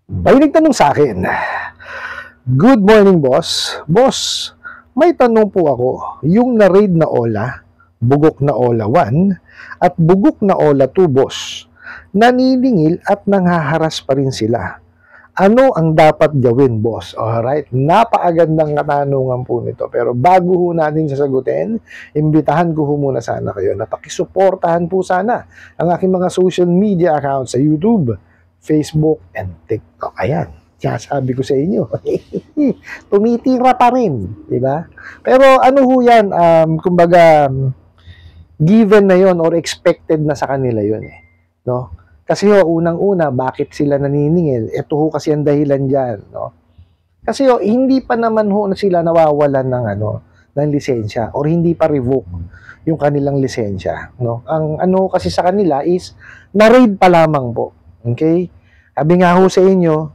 May nagtanong sa akin, "Good morning, boss. Boss, may tanong po ako. Yung na-raid na Ola, bugok na Ola 1, at bugok na Ola 2, boss, naniningil at nanghaharas pa rin sila. Ano ang dapat gawin, boss?" Alright, napakagandang katanungan po nito. Pero bago ho natin sasagutin, imbitahan ko ho muna sana kayo na pakisuportahan po sana ang aking mga social media accounts sa YouTube, Facebook, and TikTok. Ayan, sabi ko sa inyo, tumitira pa rin, di ba? Pero ano ho yan, kumbaga, given na yon or expected na sa kanila yun eh, no? Kasi ho, unang-una, bakit sila naniningil? Ito ho kasi ang dahilan dyan, no? Kasi ho, hindi pa naman ho na sila nawawalan ng ng lisensya or hindi pa revoke yung kanilang lisensya, no? Ang ano kasi sa kanila is na-raid pa lamang po. Okay? Sabi nga ho sa inyo,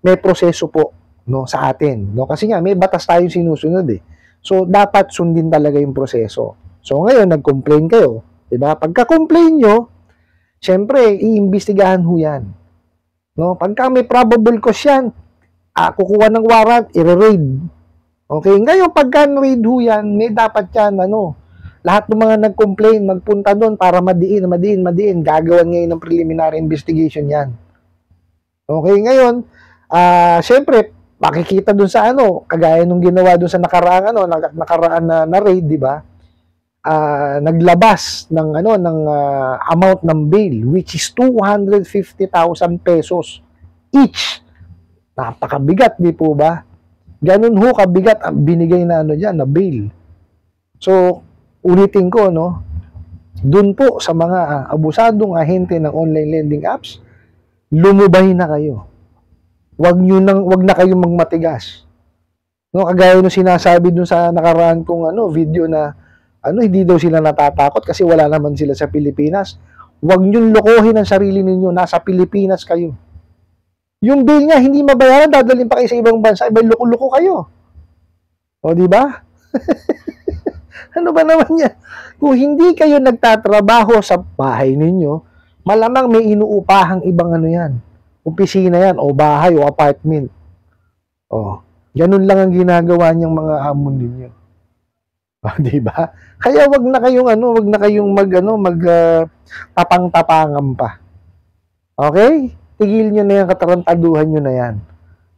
may proseso po, no, sa atin, no? Kasi nga may batas tayong sinusunod eh. So dapat sundin talaga yung proseso. So ngayon nag-complain kayo, 'di ba? Pagka-complain nyo, syempre iimbestigahan ho 'yan. No? Pagka may probable cause 'yan, kukuha ng warrant, i-raid. Okay? Ngayon pagka na-raid ho 'yan, may dapat 'yan lahat ng mga nag-complain, magpunta doon para madiin. Gagawan ngayon ng preliminary investigation yan. Okay, ngayon, syempre, makikita doon sa kagaya nung ginawa doon sa nakaraan na raid, di ba? Naglabas ng amount ng bail, which is 250,000 pesos each. Napakabigat, di po ba? Ganun ho kabigat ang binigay na na bail. So, ulitin ko, dun po sa mga abusadong ahente ng online lending apps, lumubay na kayo. Wag na kayong magmatigas. No, kagaya nung sinasabi dun sa nakaraan kong video na hindi daw sila natatakot kasi wala naman sila sa Pilipinas. Wag niyo lokohin ang sarili ninyo, nasa Pilipinas kayo. Yung bill niya hindi mabayaran, dadalhin pa kayo sa ibang bansa, ibang loko-loko kayo. O, di ba? Ano ba naman yan? Kung hindi kayo nagtatrabaho sa bahay ninyo, malamang may inuupahang ibang yan. Opisina yan, o bahay, o apartment. O, ganun lang ang ginagawa niyang mga hamon ninyo. O, diba? Kaya wag na kayong tapang-tapangan pa. Okay? Tigil nyo na yan, katarantaduhan nyo na yan.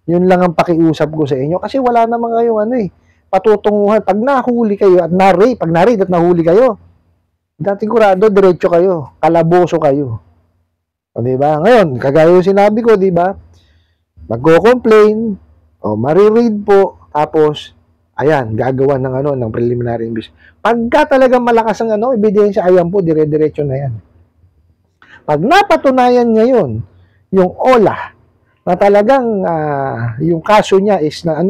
Yun lang ang pakiusap ko sa inyo. Kasi wala namang kayong patutunguhan. Pag nahuli kayo at pag na-raid at nahuli kayo, sigurado, diretso kayo, kalaboso kayo. O, diba? Ngayon, kagaya yung sinabi ko, diba? Magko-complain, o mariread po, tapos, ayan, gagawa ng preliminary investigation. Pagka talagang malakas ang ebidensya, ayan po, dire-diretso na yan. Pag napatunayan ngayon, yung OLA, na talagang yung kaso niya is na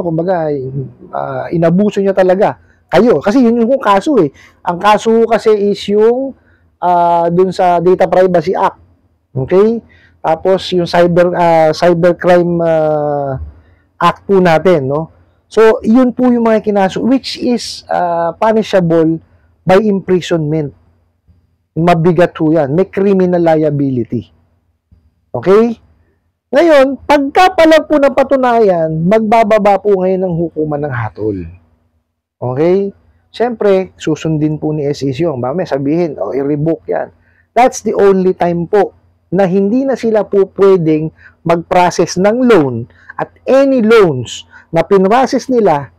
inabuso niya talaga kayo. Kasi yun yung kaso eh. Ang kaso kasi is yung dun sa Data Privacy Act. Okay? Tapos yung Cybercrime Act po natin, no? So, yun po yung mga kinaso, which is punishable by imprisonment. Mabigat po yan. May criminal liability. Okay? Ngayon, pagka pala po ng patunayan, magbababa po ngayon ng hukuman ng hatol. Okay? Siyempre, susundin po ni SEC yung mamaya sabihin, i-revoke yan. That's the only time po na hindi na sila po pwedeng mag-process ng loan at any loans na pinrocess nila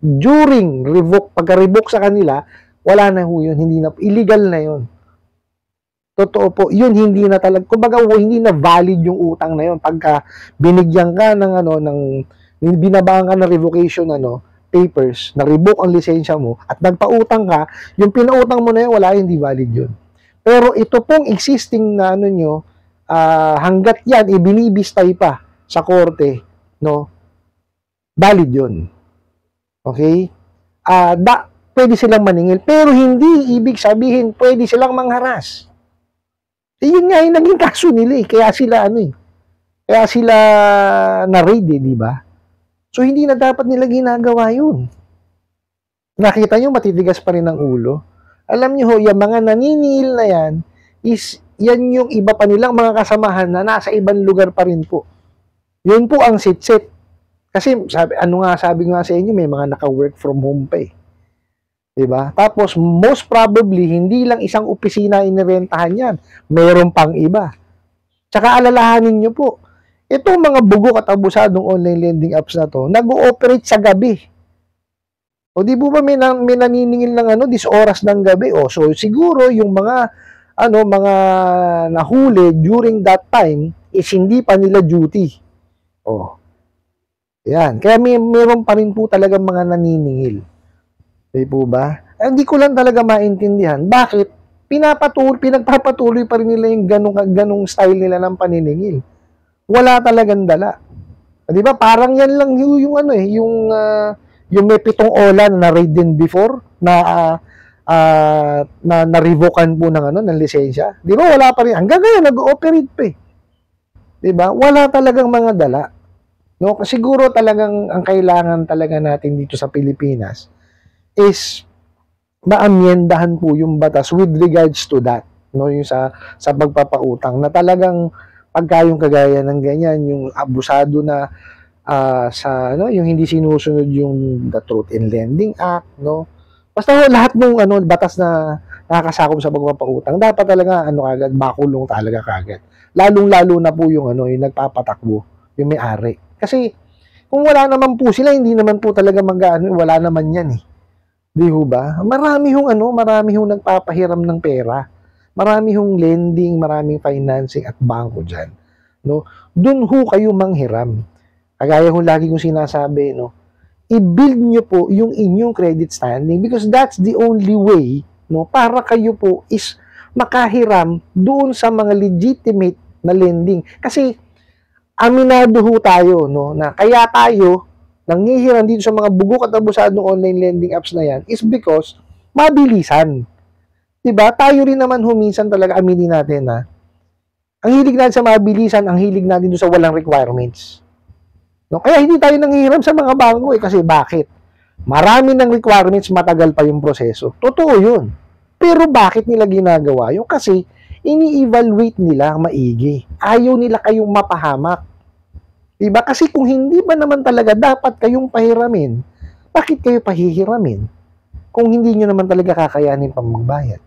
during pagka-revoke sa kanila, wala na ho yun, illegal na yun. Totoo po, yun hindi na talaga, kumbaga hindi na valid yung utang na yun. Pagka binigyan ka binabaan ka ng revocation papers, na-revoke ang lisensya mo, at nagpautang ka, yung pinautang mo na yun, wala, hindi valid yun. Pero ito pong existing na hanggat yan, ibinibistay pa sa korte, valid yun. Okay? Pwede silang maningil, pero hindi ibig sabihin, pwede silang mangharas. Yun nga yung naging kaso nila eh. Kaya sila na-raid eh, di ba? So, hindi na dapat nila ginagawa yun. Nakita nyo, matitigas pa rin ang ulo. Alam nyo ho, yung mga naniningil na yan is yan yung iba pa nilang mga kasamahan na nasa ibang lugar pa rin po. Yun po ang sit-sit. Kasi sabi ko nga sa inyo, may mga naka-work from home pa eh. Diba? Tapos, most probably, hindi lang isang opisina inirentahan yan. Mayroon pang iba. Tsaka alalahanin nyo po, itong mga bugok at abusadong online lending apps na to, nag-ooperate sa gabi. O di po ba may naniningil ng dis oras ng gabi? O so siguro yung mga mga nahuli during that time is hindi pa nila duty. O. Yan. Kaya meron pa rin po talaga mga naniningil. Di po ba? Hindi ko lang talaga maintindihan. Bakit? Pinagpapatuloy pa rin nila yung ganong style nila ng paniningil. Wala talagang dala. Di ba? Parang yan lang yung may 7 ola na raid din before na na-revokan po ng lisensya. Di ba? Wala pa rin. Hanggang ngayon nag-ooperate pa eh. Di ba? Wala talagang mga dala. No, siguro talagang ang kailangan talaga natin dito sa Pilipinas is maamyendahan po yung batas with regards to that, no, yung sa pagpapautang na talagang pagka yung kagaya ng ganyan, yung abusado na yung hindi sinusunod yung the Truth in Lending Act, no. Basta lahat ng batas na nakakasakop sa pagpapautang dapat talaga kagad bakulong talaga kagad. Lalong-lalo na po yung yung nagpapatakbo, yung may-ari. Kasi kung wala naman po sila, hindi naman po talaga wala naman yan eh. Di ho ba? Marami hong nagpapahiram ng pera. Marami hong lending, maraming financing at bangko dyan. No? Doon ho kayo manghiram. Kagaya ho lagi kong sinasabi, no? I-build nyo po yung inyong credit standing because that's the only way, no, para kayo po is makahiram doon sa mga legitimate na lending. Kasi aminado ho tayo, no, na kaya tayo nanghihiram dito sa mga bugok at abusadong online lending apps na yan is because mabilisan. Diba? Tayo rin naman huminsan talaga aminin natin na ang hilig natin sa mabilisan, ang hilig natin doon sa walang requirements. No? Kaya hindi tayo nanghihiram sa mga bangko kasi bakit? Marami ng requirements, matagal pa yung proseso. Totoo yun. Pero bakit nila ginagawa yun? Kasi ini-evaluate nila maigi. Ayaw nila kayong mapahamak. Diba? Kasi kung hindi ba naman talaga dapat kayong pahiramin, bakit kayo pahihiramin? Kung hindi nyo naman talaga kakayanin pang magbayad.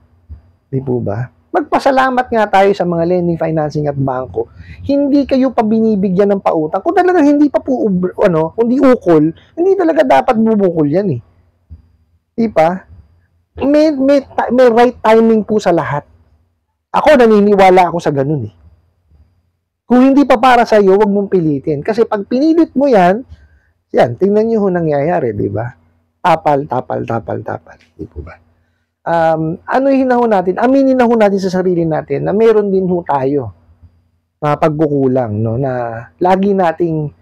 Di po ba? Magpasalamat nga tayo sa mga lending, financing at bangko. Hindi kayo pa binibigyan ng pautang. Kung talaga hindi pa po, kundi ukol, hindi talaga dapat bubukol yan eh. Di ba? May right timing po sa lahat. Ako, naniniwala ako sa ganun eh. Kung hindi pa para sa iyo, wag mong pilitin. Kasi pag pinilit mo yan, tingnan niyo ho nangyayari, di ba? Tapal. Di po ba? Anuhin na ho natin, aminin na ho natin sa sarili natin na meron din ho tayo na pagkukulang, no, na lagi nating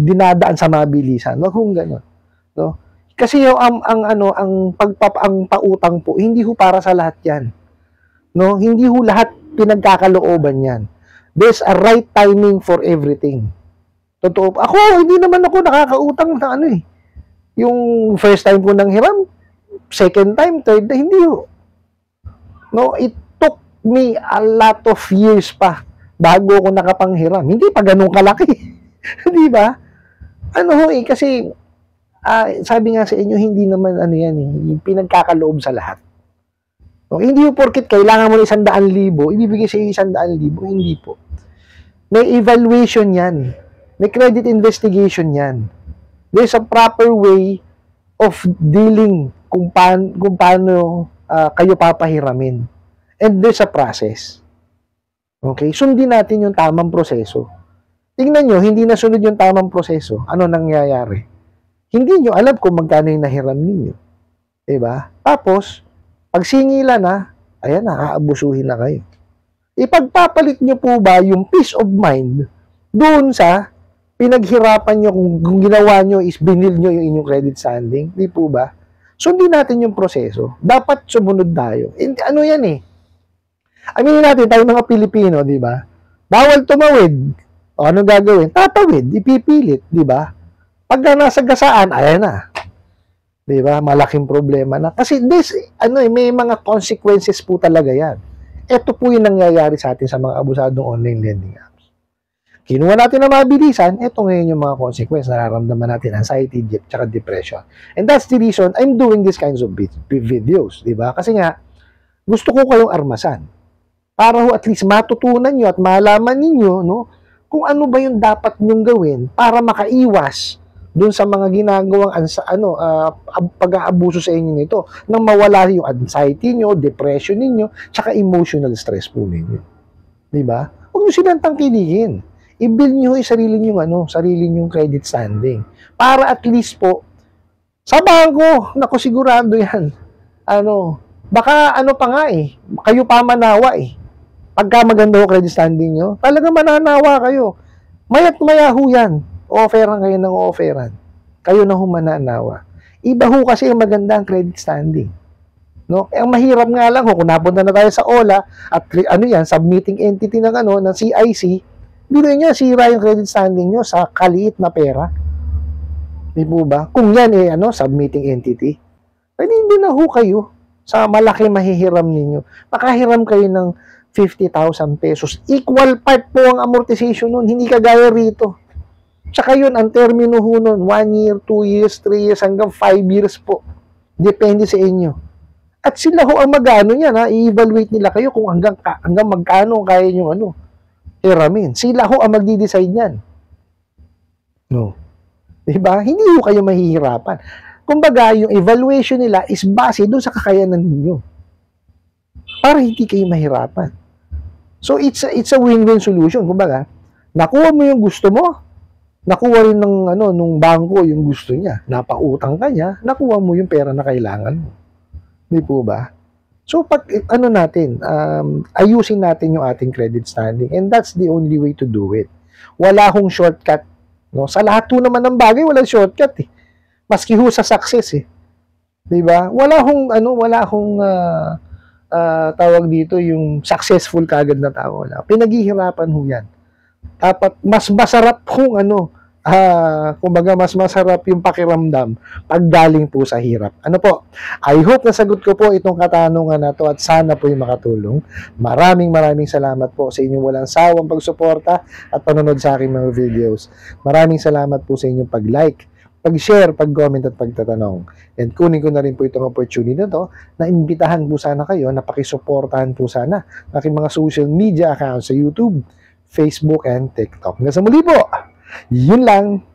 dinadaan sa mabilisan. Wag hong gano'n, no? Kasi ang pautang po, hindi ho para sa lahat 'yan. No, hindi ho lahat pinagkakalooban 'yan. There's a right timing for everything. Totoo. Ako, hindi naman ako nakakautang na yung first time ko nang hiram, second time, third time, hindi ho. No, it took me a lot of years pa bago ako nakapanghiram. Hindi pa ganun kalaki. Di ba? Kasi sabi nga sa inyo, hindi naman yung pinagkakaloob sa lahat. No, hindi po porket kailangan mo ng 100,000, ibibigay sa iyo 100,000, hindi po. May evaluation yan. May credit investigation yan. There's a proper way of dealing kung paano kayo papahiramin. And there's a process. Okay? Sundin natin yung tamang proseso. Tingnan nyo, hindi nasunod yung tamang proseso. Ano nangyayari? Hindi nyo alam kung magkano yung nahiram ninyo. Diba? Tapos, pag singila na, ayan na, aabusuhin na kayo. Ipagpapalit nyo po ba yung peace of mind doon sa pinaghirapan nyo kung ginawa nyo is binil nyo yung inyong credit standing? Di po ba? Sundin natin yung proseso. Dapat sumunod tayo. Ano yan eh? Aminin natin, tayo mga Pilipino, di ba? Bawal tumawid. O, anong gagawin? Tatawid, ipipilit, di ba? Pagka nasa gasaan, ayan na. Di ba? Malaking problema na. Kasi may mga consequences po talaga yan. Ito po yung nangyayari sa atin sa mga abusadong online lending apps. Kinuha natin na mabilisan, ito ngayon yung mga consequence, nararamdaman natin anxiety, tsaka depression. And that's the reason I'm doing these kinds of videos, di ba? Kasi nga, gusto ko kayong armasan. Para at least matutunan nyo at malaman ninyo, no, kung ano ba yung dapat nyong gawin para makaiwas doon sa mga ginagawang pag-aabuso sa inyo nito, nang mawala yung anxiety nyo, depression ninyo, tsaka emotional stress po ninyo. Di ba? Huwag nyo silang tangkilikin. I-build nyo yung sarili nyong credit standing. Para at least po, sa bangko, naku, sigurado yan. Baka pa nga kayo pa manawa Pagka maganda ho credit standing nyo, talaga mananawa kayo. Maya't maya ho yan. Offeran kayo ng offeran. Kayo na humananawa. Iba ho kasi ang maganda ang credit standing. No? Ang mahirap nga lang kung napunta na tayo sa OLA at submitting entity ng CIC, biro niya sira yung credit standing nyo sa kaliit na pera. Di po ba? Kung yan submitting entity, pwede hindi na ho kayo sa malaki mahihiram ninyo. Makahiram kayo ng 50,000 pesos. Equal part po ang amortization nun. Hindi kagaya rito. Tsaka yun, ang termino ho nun, 1 year, 2 years, 3 years, hanggang 5 years po. Depende sa inyo. At sila ho ang mag-ano yan, i-evaluate nila kayo kung hanggang magkano kaya nyo hiramin. Sila ho ang magdi-decide yan. No. Diba? Hindi ho kayo mahihirapan. Kumbaga, yung evaluation nila is base doon sa kakayanan ninyo. Para hindi kayo mahirapan. So, it's a win-win solution. Kumbaga, nakuha mo yung gusto mo, nakuha rin nung bangko yung gusto niya. Napautang ka niya, nakuha mo yung pera na kailangan mo. Di po ba? So, pag ayusin natin yung ating credit standing. And that's the only way to do it. Wala hong shortcut. No? Sa lahat po naman ng bagay, walang shortcut Maski ho sa success Di ba? Wala hong tawag dito yung successful kagad na tao. Pinaghihirapan ho yan. Dapat mas masarap kung kumbaga mas masarap yung pakiramdam pag galing po sa hirap. I hope nasagot ko po itong katanungan na to at sana po yung makatulong. Maraming salamat po sa inyong walang sawang pagsuporta at panonood sa aking mga videos. Maraming salamat po sa inyong pag-like, pag-share, pag-comment at pagtatanong. And kunin ko na rin po itong opportunity na to na imbitahan po sana kayo na pakisuportahan po sana aking mga social media accounts sa YouTube, Facebook, and TikTok. Hanggang sa muli po, yun lang.